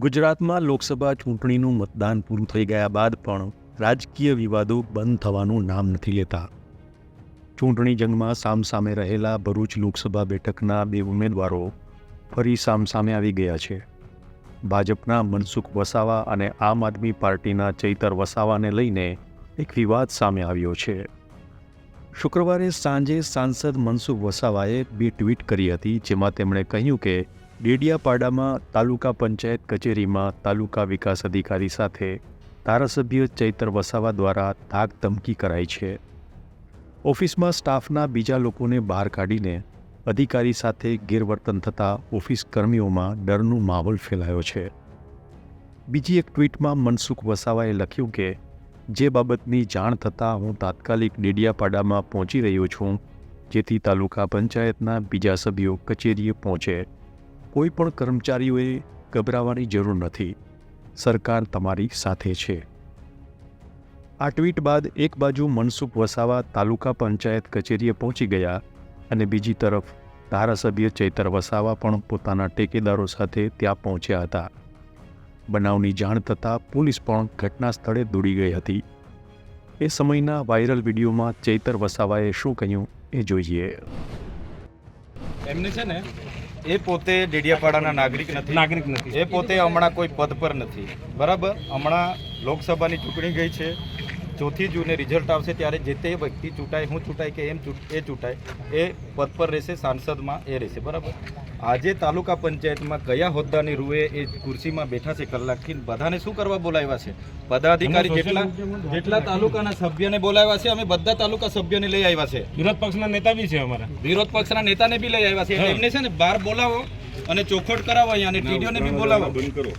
ગુજરાતમાં લોકસભા ચૂંટણીનું મતદાન પૂરું થઈ ગયા બાદ પણ રાજકીય વિવાદો બંધ થવાનું નામ નથી લેતા. ચૂંટણી જંગમાં સામસામે રહેલા ભરૂચ લોકસભા બેઠકના બે ઉમેદવારો ફરી સામસામે આવી ગયા છે. ભાજપના મનસુખ વસાવા અને આમ આદમી પાર્ટીના ચૈતર વસાવાને લઈને એક વિવાદ સામે આવ્યો છે. શુક્રવારે સાંજે સાંસદ મનસુખ વસાવાએ બે ટ્વીટ કરી હતી, જેમાં તેમણે કહ્યું કે ડેડિયાપાડામાં તાલુકા પંચાયત કચેરીમાં તાલુકા વિકાસ અધિકારી સાથે ધારાસભ્ય ચૈતર વસાવા દ્વારા ધાક ધમકી કરાઈ છે. ઓફિસમાં સ્ટાફના બીજા લોકોને બહાર કાઢીને અધિકારી સાથે ગેરવર્તન થતાં ઓફિસ કર્મીઓમાં ડરનો માહોલ ફેલાયો છે. બીજી એક ટ્વીટમાં મનસુખ વસાવાએ લખ્યું કે જે બાબતની જાણ થતાં હું તાત્કાલિક ડેડિયાપાડામાં પહોંચી રહ્યો છું, જેથી તાલુકા પંચાયતના બીજા સભ્યો કચેરીએ પહોંચે. કોઈ પણ કર્મચારીઓએ ગભરાવાની જરૂર નથી. સરકાર તમારી સાથે છે. આ ટ્વીટ બાદ એક બાજુ મનસુખ વસાવા તાલુકા પંચાયત કચેરીએ પહોંચી ગયા અને બીજી તરફ ધારાસભ્ય ચૈતર વસાવા પણ પોતાના ટેકેદારો સાથે ત્યાં પહોંચ્યા હતા. બનાવની જાણ થતાં પોલીસ પણ ઘટના સ્થળે દોડી ગઈ હતી. એ સમયના વાયરલ વિડીયોમાં ચૈતર વસાવાએ શું કહ્યું એ જોઈએ. એમને છે ને એ પોતે ડેડિયાપાડાના નાગરિક નથી. એ પોતે હમણાં કોઈ પદ પર નથી, બરાબર. હમણાં લોકસભાની ચૂંટણી ગઈ છે. 4 જૂને રિઝલ્ટ આવશે ત્યારે જે તે વ્યક્તિ ચૂંટાય, હું ચૂંટાય કે એ ચૂંટાય, એ પદ પર રહેશે, સાંસદમાં એ રહેશે, બરાબર. આજે તાલુકા પંચાયતમાં કયા હોદ્દાની રૂએ એ ખુરશીમાં બેઠા છે કલાકથી, બધાને શું કરવા બોલાવ્યા છે? પદાધિકારી જેટલા તાલુકાના સભ્યને બોલાવ્યા છે, અમે બધા તાલુકા સભ્યોને લઈ આવ્યા છે. વિરોધ પક્ષના નેતા બી છે અમારા. વિરોધ પક્ષના નેતાને બી લઈ આવ્યા છે. એમને છે ને બહાર બોલાવો અને ચોખવટ કરાવો અહીંયા, અને ટીડીઓને બી બોલાવો બંધ કરો.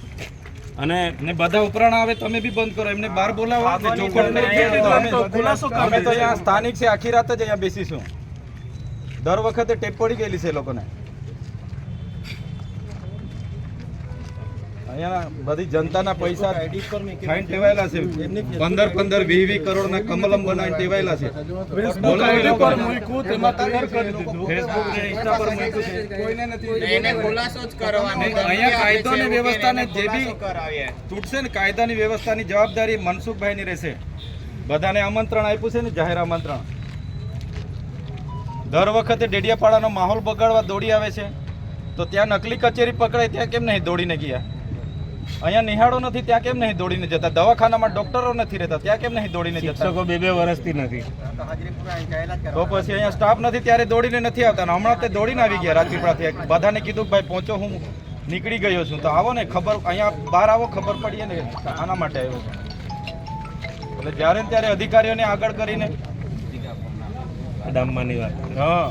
અને બધા ઉપરાણ આવે તમે બી બંધ કરો. એમને બહાર બોલાવો અને ચોખવટ કરી. અમે તો અહીંયા સ્થાનિક છે, આખી રાત જ અહીંયા બેસીશું. દર વખતે ટેપ પડી ગયેલી છે એ લોકોને. અહીંયા બધી જનતાના પૈસા ખાઈને ટેવાયેલા છે. 15 20 કરોડના કમલમ બનાવીને ટેવાયેલા છે. અહીંયા કાયદો ને વ્યવસ્થાને જે બી તૂટશે ને, કાયદાની વ્યવસ્થાની જવાબદારી મનસુખભાઈની રહેશે. બધાને આમંત્રણ આપ્યું છે ને, જાહેર આમંત્રણ. દર વખતે ડેડિયાપાડાનો માહોલ બગાડવા દોડી આવે છે. તો ત્યાં નકલી કચેરી પકડાય ત્યાં કેમ નહીં દોડીને ગયા? અહીંયા નિહાળો નથી ત્યાં કેમ નહીં દોડીને જતા? દવાખાનામાં ડોક્ટરો નથી રહેતા ત્યાં કેમ નહીં દોડીને જતા? શિક્ષકો 2 વર્ષથી નથી. તો પછી અહીંયા સ્ટાફ નથી ત્યારે દોડીને નથી આવતા. હમણાં તે દોડીને આવી ગયા રાજપીપળાથી. બધાને કીધું કે ભાઈ પહોંચો, હું નીકળી ગયો છું. તો આવો ને, ખબર અહીંયા બહાર આવો, ખબર પડીએ ને. આના માટે આવ્યો છું. એટલે જ્યારે ત્યારે અધિકારીઓને આગળ કરીને ડામવાની વાત. હા,